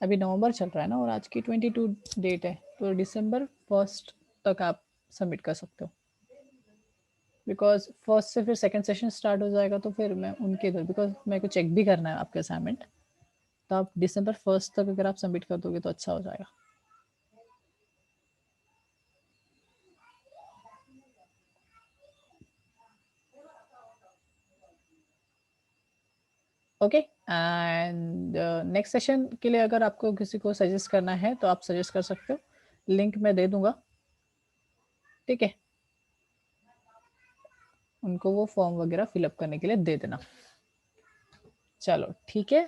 Speaker 1: अभी नवंबर चल रहा है ना, और आज की 22 डेट है, तो December 1st तक आप सबमिट कर सकते हो। बिकॉज फर्स्ट से फिर सेकंड सेशन स्टार्ट हो जाएगा, तो फिर मैं उनके इधर, बिकॉज मेरे को चेक भी करना है आपके असाइनमेंट, तो आप दिसंबर 1 तक अगर आप सबमिट कर दोगे तो अच्छा हो जाएगा। ओके, एंड नेक्स्ट सेशन के लिए अगर आपको किसी को सजेस्ट करना है तो आप सजेस्ट कर सकते हो, लिंक मैं दे दूंगा, ठीक है, उनको वो फॉर्म वगैरह फिलअप करने के लिए दे देना। चलो ठीक है,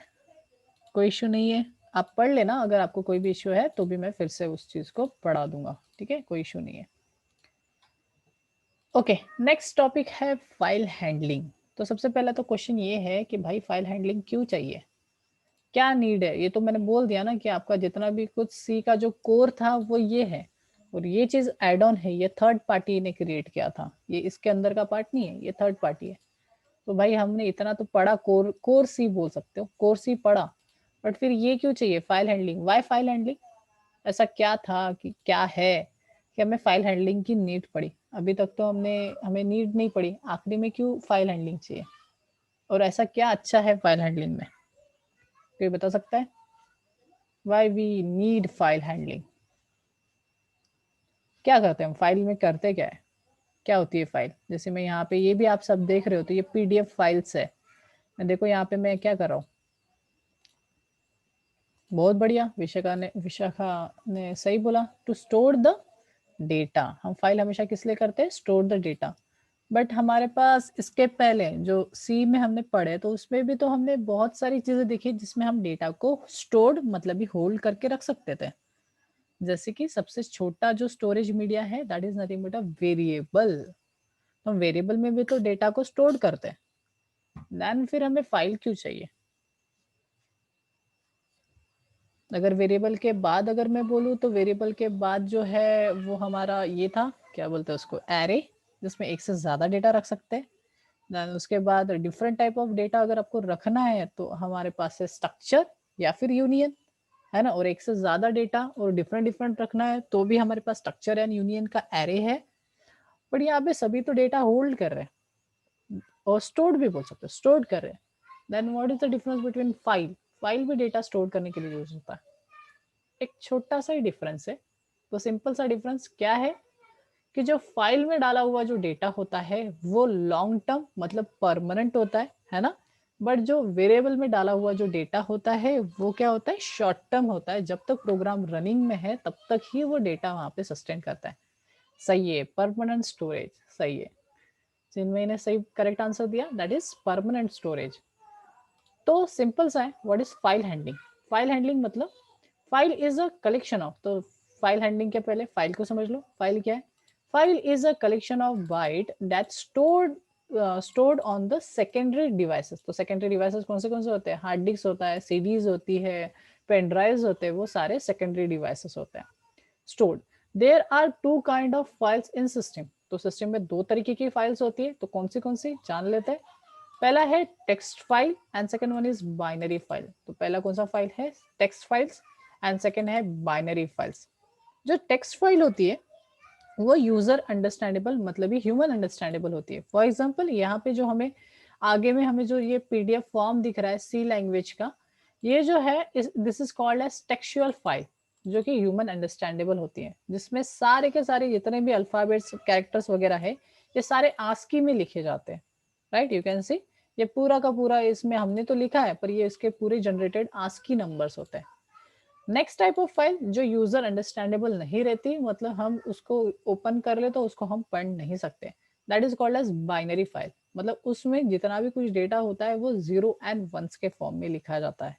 Speaker 1: कोई इशू नहीं है, आप पढ़ लेना, अगर आपको कोई भी इशू है तो भी मैं फिर से उस चीज़ को पढ़ा दूंगा, ठीक है, कोई इशू नहीं है। ओके, नेक्स्ट टॉपिक है फाइल हैंडलिंग। तो सबसे पहला तो क्वेश्चन ये है कि भाई फाइल हैंडलिंग क्यों चाहिए, क्या नीड है? ये तो मैंने बोल दिया ना कि आपका जितना भी कुछ सी का जो कोर था वो ये है, और ये चीज एड ऑन है, ये थर्ड पार्टी ने क्रिएट किया था, ये इसके अंदर का पार्ट नहीं है, ये थर्ड पार्टी है। तो भाई हमने इतना तो पढ़ा, कोर कोर सी बोल सकते हो, कोर सी पढ़ा, बट फिर ये क्यों चाहिए file handling? Why file handling? ऐसा क्या था कि क्या है कि हमें फाइल हैंडलिंग की नीड पड़ी? अभी तक तो हमें नीड नहीं पड़ी, आखिरी में क्यों फाइल हैंडलिंग चाहिए? और ऐसा क्या अच्छा है फाइल हैंडलिंग में, कोई बता सकता है? Why we need file handling? क्या करते हैं हम फाइल में, करते क्या है, क्या होती है फाइल? जैसे मैं यहाँ पे, ये भी आप सब देख रहे हो, तो ये पीडीएफ फाइल्स है। मैं देखो यहाँ पे मैं क्या कर रहा हूँ, बहुत बढ़िया, विशाखा ने सही बोला, टू स्टोर द डेटा। हम फाइल हमेशा किस लिए करते हैं? Store the data. बट हमारे पास इसके पहले जो सी में हमने पढ़े, तो उसमें भी तो हमने बहुत सारी चीजें देखी जिसमें हम डेटा को स्टोर्ड मतलब ही होल्ड करके रख सकते थे। जैसे कि सबसे छोटा जो स्टोरेज मीडिया है, that is nothing but a variable. तो हम वेरिएबल में भी तो डेटा को स्टोर करते हैं, देन फिर हमें फाइल क्यों चाहिए? अगर वेरिएबल के बाद अगर मैं बोलूँ, तो वेरिएबल के बाद जो है वो हमारा ये था, क्या बोलते हैं उसको, एरे, जिसमें एक से ज्यादा डेटा रख सकते हैं। देन उसके बाद डिफरेंट टाइप ऑफ डेटा अगर आपको रखना है तो हमारे पास है स्ट्रक्चर या फिर यूनियन, है ना। और एक से ज्यादा डेटा और डिफरेंट डिफरेंट रखना है तो भी हमारे पास स्ट्रक्चर एंड यूनियन का एरे है। बट यहाँ पे सभी तो डेटा होल्ड कर रहे हैं, और स्टोर्ड भी बोल सकते हो, स्टोर्ड कर रहे हैं। Then what is the difference between file? File भी डेटा स्टोर करने के लिए यूज होता है, एक छोटा सा ही डिफरेंस है। तो सिंपल सा डिफरेंस क्या है कि जो फाइल में डाला हुआ जो डेटा होता है वो लॉन्ग टर्म मतलब परमानेंट होता है ना। बट जो वेरिएबल में डाला हुआ जो डेटा होता है वो क्या होता है? शॉर्ट टर्म होता है, जब तक प्रोग्राम रनिंग में है तब तक ही वो डेटा वहां पे सस्टेन करता है। सही है, परमानेंट स्टोरेज, सही है, जिनमें ने सही करेक्ट आंसर दिया, दैट इज परमानेंट स्टोरेज। तो सिंपल सा है, what is file handling? File handling मतलब file is a collection of, तो फाइल हैंडलिंग के पहले फाइल को समझ लो, फाइल क्या है? File is a collection of byte that stored on the secondary devices. तो सेकेंडरी डिवाइसेस कौन से होते हैं? हार्ड डिस्क होता है, सीडीज होती है, पेन ड्राइव्स होते हैं, वो सारे सेकेंडरी डिवाइसेस होते हैं stored. There are two kind of files in system. तो सिस्टम में दो तरीके की फाइल्स होती है, तो कौन सी जान लेते हैं। पहला है text file and second one is binary file. तो पहला कौन सा फाइल है? टेक्स्ट फाइल्स, एंड सेकंड है बाइनरी फाइल्स। जो टेक्स्ट फाइल होती है वो यूजर अंडरस्टैंडेबल मतलब ही ह्यूमन अंडरस्टैंडेबल होती है। फॉर एग्जांपल यहाँ पे जो हमें आगे में हमें जो ये पीडीएफ फॉर्म दिख रहा है सी लैंग्वेज का, ये जो है this is called as textual file, जो कि ह्यूमन अंडरस्टैंडेबल होती है, जिसमें सारे के सारे जितने भी अल्फाबेट्स कैरेक्टर्स वगैरह है ये सारे आस्की में लिखे जाते हैं, राइट, यू कैन सी। ये पूरा का पूरा इसमें हमने तो लिखा है, पर ये इसके पूरे जनरेटेड आस्की नंबर्स होते हैं। नेक्स्ट टाइप ऑफ फाइल जो यूजर अंडरस्टैंडेबल नहीं रहती, मतलब हम उसको ओपन कर ले तो उसको हम पढ़ नहीं सकते, that is called as binary file. मतलब उसमें जितना भी कुछ डेटा होता है वो जीरो एंड वंस के फॉर्म में लिखा जाता है।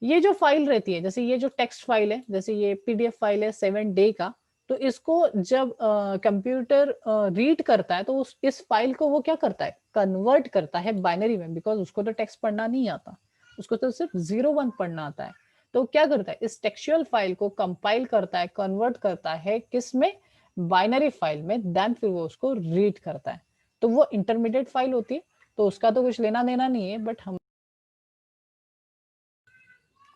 Speaker 1: ये जो फाइल रहती है, जैसे ये जो टेक्स्ट फाइल है, जैसे ये पीडीएफ फाइल है 7 डे का, तो इसको जब कंप्यूटर रीड करता है तो इस फाइल को वो क्या करता है? कन्वर्ट करता है बाइनरी में, बिकॉज उसको तो टेक्स्ट पढ़ना नहीं आता, उसको तो सिर्फ 0 1 पढ़ना आता है। तो क्या करता है? इस टेक्सचुअल फाइल को कंपाइल करता है, कन्वर्ट करता है किस में? बाइनरी फाइल में, देन फिर वो उसको रीड करता है। तो वो इंटरमीडिएट फाइल होती है, तो उसका तो कुछ लेना देना नहीं है, बट हम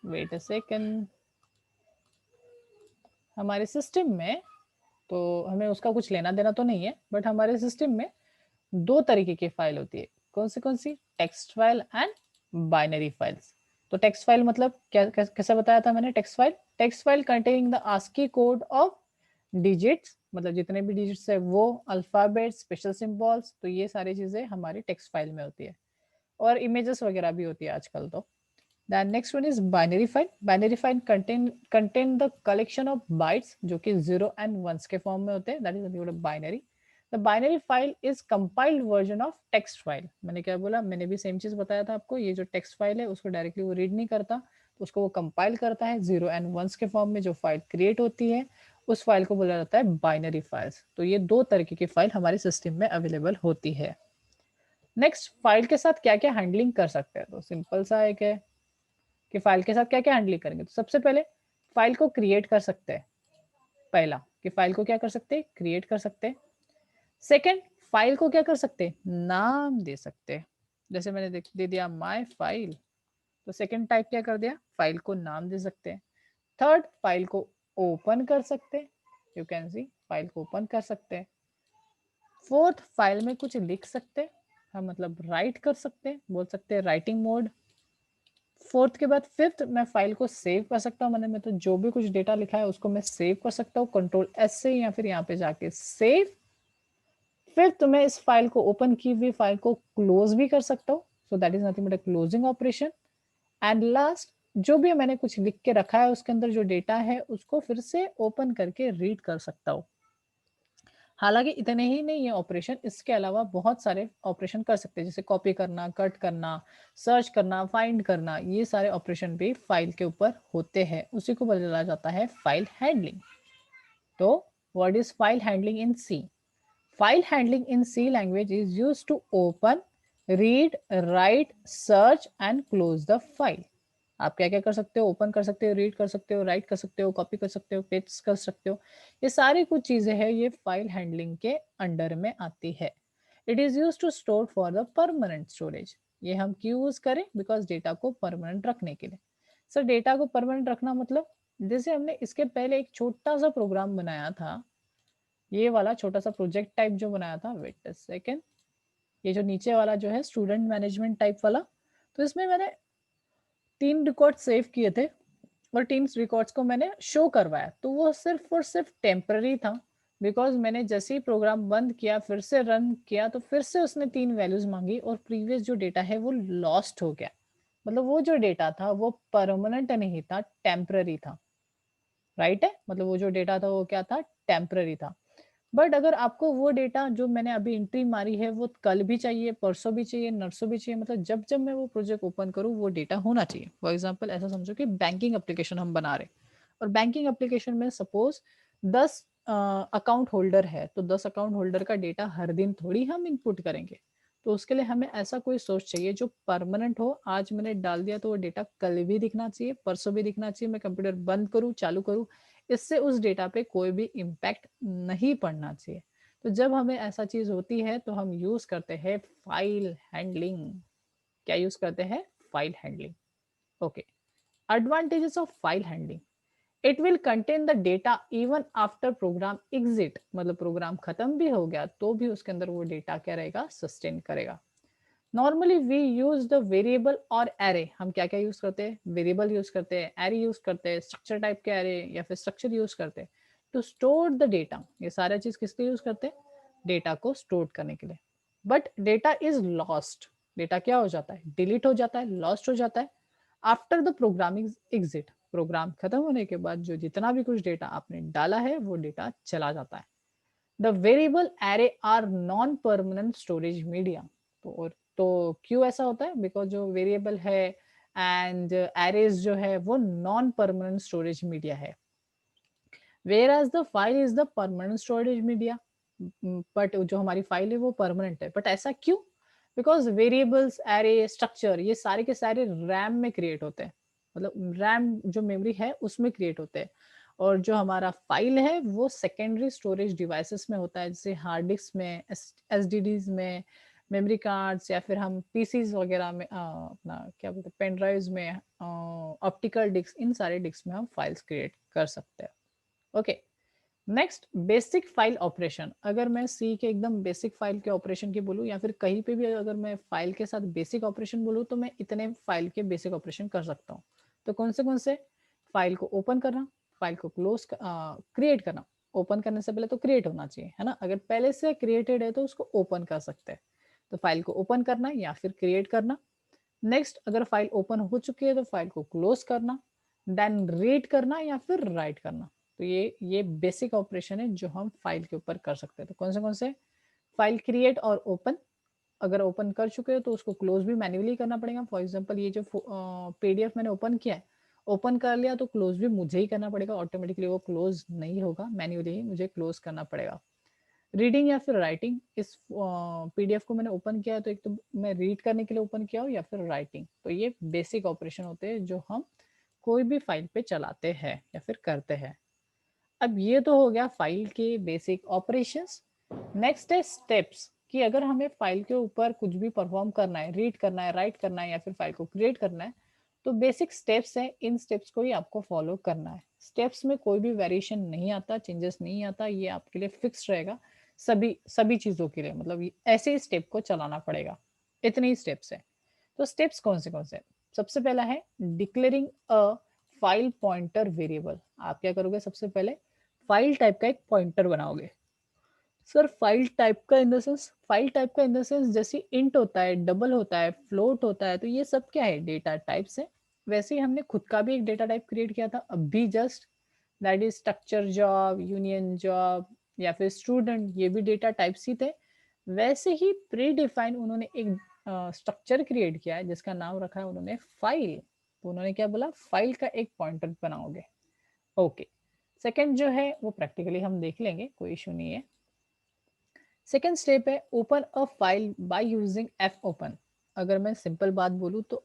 Speaker 1: वेट अ सेकंड, हमारे सिस्टम में तो हमें उसका कुछ लेना देना तो नहीं है, बट हमारे सिस्टम में दो तरीके की फाइल होती है। कौन सी? Text file and binary files. तो टेक्स्ट फाइल मतलब क्या, कैसा बताया था मैंने? Text file containing the ASCII code of digits, मतलब जितने भी डिजिट्स है वो, अल्फाबेट, स्पेशल सिंबल्स, तो ये सारी चीजें हमारी टेक्स्ट फाइल में होती है, और इमेजेस वगैरह भी होती है आजकल तो। Then next one is binary file. Binary file contain the collection of bytes जो कि 0 and 1s के फॉर्म में होते हैं, that is nothing but a binary. The binary file is compiled version of text file. मैंने क्या बोला? मैंने भी सेम चीज बताया था आपको, ये जो टेक्स्ट फाइल है उसको डायरेक्टली वो रीड नहीं करता, तो उसको वो कंपाइल करता है 0 and 1s के फॉर्म में। जो फाइल क्रिएट होती है उस फाइल को बोला जाता है बाइनरी फाइल्स। तो ये दो तरीके की फाइल हमारे सिस्टम में अवेलेबल होती है। नेक्स्ट, फाइल के साथ क्या क्या हैंडलिंग कर सकते हैं? तो सिंपल सा एक है कि फाइल के साथ क्या क्या हैंडलिंग करेंगे। तो सबसे पहले फाइल को क्रिएट कर सकते हैं। पहला कि फाइल को क्या कर सकते हैं? क्रिएट कर सकते हैं। सेकंड, फाइल को क्या कर सकते हैं? नाम दे सकते हैं। जैसे मैंने दे दिया माय फाइल, तो सेकंड टाइप क्या कर दिया? फाइल को नाम दे सकते हैं। थर्ड, फाइल को ओपन कर सकते हैं। यू कैन सी, फाइल को ओपन कर सकते हैं। फोर्थ, फाइल में कुछ लिख सकते हैं हम, मतलब राइट कर सकते हैं, बोल सकते हैं राइटिंग मोड। फोर्थ के बाद फिफ्थ, मैं फाइल को सेव कर सकता हूँ, मैं तो जो भी कुछ डेटा लिखा है उसको मैं सेव कर सकता हूँ कंट्रोल एस से, या फिर यहाँ पे जाके सेव। फिफ्थ, मैं इस फाइल को ओपन की हुई फाइल को क्लोज भी कर सकता हूँ, so that is nothing but a closing operation. And last, जो भी मैंने कुछ लिख के रखा है उसके अंदर जो डेटा है उसको फिर से ओपन करके रीड कर सकता हूँ। हालांकि इतने ही नहीं ये ऑपरेशन, इसके अलावा बहुत सारे ऑपरेशन कर सकते हैं, जैसे कॉपी करना, कट करना, सर्च करना, फाइंड करना, ये सारे ऑपरेशन भी फाइल के ऊपर होते हैं। उसी को बोला जाता है फाइल हैंडलिंग। तो what is file handling in C? File handling in C language is used to open, read, write, search and close the file. आप क्या क्या कर सकते हो? ओपन कर सकते हो, रीड कर सकते हो, राइट कर सकते हो, कॉपी कर सकते हो, पेस्ट कर सकते हो। ये सारी कुछ चीजें हैं, ये फाइल हैंडलिंग के अंडर में आती है। It is use to store for the permanent storage. ये हम क्यों यूज करें? बिकॉज डेटा को परमानेंट रखने के लिए। सर डेटा को परमानेंट रखना मतलब, जैसे हमने इसके पहले एक छोटा सा प्रोग्राम बनाया था, ये वाला छोटा सा प्रोजेक्ट टाइप जो बनाया था, वेट अ सेकेंड, ये जो नीचे वाला जो है स्टूडेंट मैनेजमेंट टाइप वाला, तो इसमें मैंने 3 रिकॉर्ड सेव किए थे और 3 रिकॉर्ड्स को मैंने शो करवाया, तो वो सिर्फ और सिर्फ टेम्पररी था। बिकॉज मैंने जैसे ही प्रोग्राम बंद किया, फिर से रन किया, तो फिर से उसने 3 वैल्यूज मांगी और प्रीवियस जो डेटा है वो लॉस्ट हो गया। मतलब वो जो डेटा था वो परमानेंट नहीं था, टेम्पररी था। राइट है, मतलब वो जो डेटा था वो क्या था? टेम्पररी था। बट अगर आपको वो डेटा जो मैंने अभी एंट्री मारी है वो कल भी चाहिए, परसों भी चाहिए, नरसों भी चाहिए, मतलब जब जब मैं वो प्रोजेक्ट ओपन करूँ वो डेटा होना चाहिए। फॉर एग्जांपल ऐसा समझो कि बैंकिंग एप्लीकेशन हम बना रहे, और बैंकिंग एप्लीकेशन में सपोज 10 अकाउंट होल्डर है, तो 10 अकाउंट होल्डर का डेटा हर दिन थोड़ी हम इनपुट करेंगे। तो उसके लिए हमें ऐसा कोई सोर्स चाहिए जो परमानेंट हो। आज मैंने डाल दिया तो वो डेटा कल भी दिखना चाहिए, परसों भी दिखना चाहिए, मैं कंप्यूटर बंद करूँ चालू करूँ, इससे उस डेटा पे कोई भी इम्पैक्ट नहीं पड़ना चाहिए। तो जब हमें ऐसा चीज होती है तो हम यूज करते हैं फाइल हैंडलिंग। क्या यूज करते हैं? File handling. Okay, advantages of file handling. It will contain the data even after program exit, मतलब प्रोग्राम खत्म भी हो गया तो भी उसके अंदर वो डेटा क्या रहेगा? सस्टेन करेगा। Normally we use the variable और एरे। हम क्या क्या यूज करते हैं? वेरिएबल यूज करते हैं, एरे यूज करते हैं, स्ट्रक्चर टाइप के एरे या फिर स्ट्रक्चर यूज करते हैं टू स्टोर द डेटा। ये सारा चीज किसके लिए यूज करते हैं? डेटा को स्टोर करने के लिए। But data is lost. Data क्या हो जाता है? डिलीट हो जाता है, लॉस्ट हो जाता है after the programming exit. Program खत्म होने के बाद जो जितना भी कुछ डेटा आपने डाला है वो डेटा चला जाता है। The variable array are non permanent storage media. तो क्यों ऐसा होता है? बिकॉज जो वेरिएबल है एंड एरेज जो है वो नॉन परमानेंट स्टोरेज मीडिया है, whereas the file is the permanent storage media. But जो हमारी फाइल है वो परमानेंट है। बट ऐसा क्यों? बिकॉज वेरिएबल्स, एरे, स्ट्रक्चर ये सारे के सारे रैम में क्रिएट होते हैं, मतलब रैम जो मेमोरी है उसमें क्रिएट होते हैं। और जो हमारा फाइल है वो सेकेंडरी स्टोरेज डिवाइसेस में होता है, जैसे हार्ड डिस्क में, एस डी डीज में, मेमोरी कार्ड्स, या फिर हम पीसीज वगैरह में, अपना क्या बोलते हैं, पेन ड्राइव्स में, ऑप्टिकल डिस्क, इन सारे डिस्क में हम फाइल्स क्रिएट कर सकते हैं। Okay, next basic file operation. अगर मैं सी के एकदम बेसिक फाइल के ऑपरेशन की बोलूँ या फिर कहीं पे भी अगर मैं फाइल के साथ बेसिक ऑपरेशन बोलूँ तो मैं इतने फाइल के बेसिक ऑपरेशन कर सकता हूँ। तो कौन से फाइल को ओपन करना, फाइल को क्लोज क्रिएट करना। ओपन करने से पहले तो क्रिएट होना चाहिए, है ना? अगर पहले से क्रिएटेड है तो उसको ओपन कर सकते हैं। तो फाइल को ओपन करना या फिर क्रिएट करना। नेक्स्ट अगर फाइल ओपन हो चुकी है तो फाइल को क्लोज करना, देन रीड करना या फिर राइट करना। तो ये बेसिक ऑपरेशन है जो हम फाइल के ऊपर कर सकते हैं। तो कौन से फाइल क्रिएट और ओपन। अगर ओपन कर चुके हो तो उसको क्लोज भी मैन्युअली करना पड़ेगा। फॉर एग्जांपल ये जो पीडीएफ मैंने ओपन किया है, ओपन कर लिया तो क्लोज भी मुझे ही करना पड़ेगा, ऑटोमेटिकली वो क्लोज नहीं होगा, मैन्युअली ही मुझे क्लोज करना पड़ेगा। रीडिंग या फिर राइटिंग। इस पीडीएफ को मैंने ओपन किया है तो एक तो मैं रीड करने के लिए ओपन किया हो या फिर राइटिंग। तो ये बेसिक ऑपरेशन होते हैं जो हम कोई भी फाइल पे चलाते हैं या फिर करते हैं। अब ये तो हो गया फाइल के बेसिक ऑपरेशंस। नेक्स्ट है स्टेप्स, कि अगर हमें फाइल के ऊपर कुछ भी परफॉर्म करना है, रीड करना है, राइट करना है या फिर फाइल को क्रिएट करना है, तो बेसिक स्टेप्स है, इन स्टेप्स को ही आपको फॉलो करना है। स्टेप्स में कोई भी वेरिएशन नहीं आता, चेंजेस नहीं आता, ये आपके लिए फिक्स रहेगा सभी सभी चीजों के लिए। मतलब ऐसे ही स्टेप को चलाना पड़ेगा, इतने ही स्टेप्स है। तो स्टेप्स कौन से? सबसे पहला है declaring a file pointer variable. आप क्या करोगे? सबसे पहले फाइल टाइप का एक पॉइंटर बनाओगे। सर फाइल टाइप का in the sense, file type का इन द सेंस जैसे इंट होता है, डबल होता है, फ्लोट होता है, तो ये सब क्या है? डेटा टाइप्स है। वैसे ही हमने खुद का भी एक डेटा टाइप क्रिएट किया था अभी just, that is structure job, union job या फिर स्टूडेंट, ये भी डेटा टाइप्स ही थे। वैसे ही प्री डिफाइन उन्होंने एक स्ट्रक्चर क्रिएट किया है जिसका नाम रखा है उन्होंने फाइल। तो उन्होंने क्या बोला? फाइल का एक पॉइंटर बनाओगे। ओके। सेकंड जो है वो प्रैक्टिकली हम देख लेंगे, कोई इशू नहीं है। सेकेंड स्टेप है open a file by using F open. अगर मैं सिंपल बात बोलूँ तो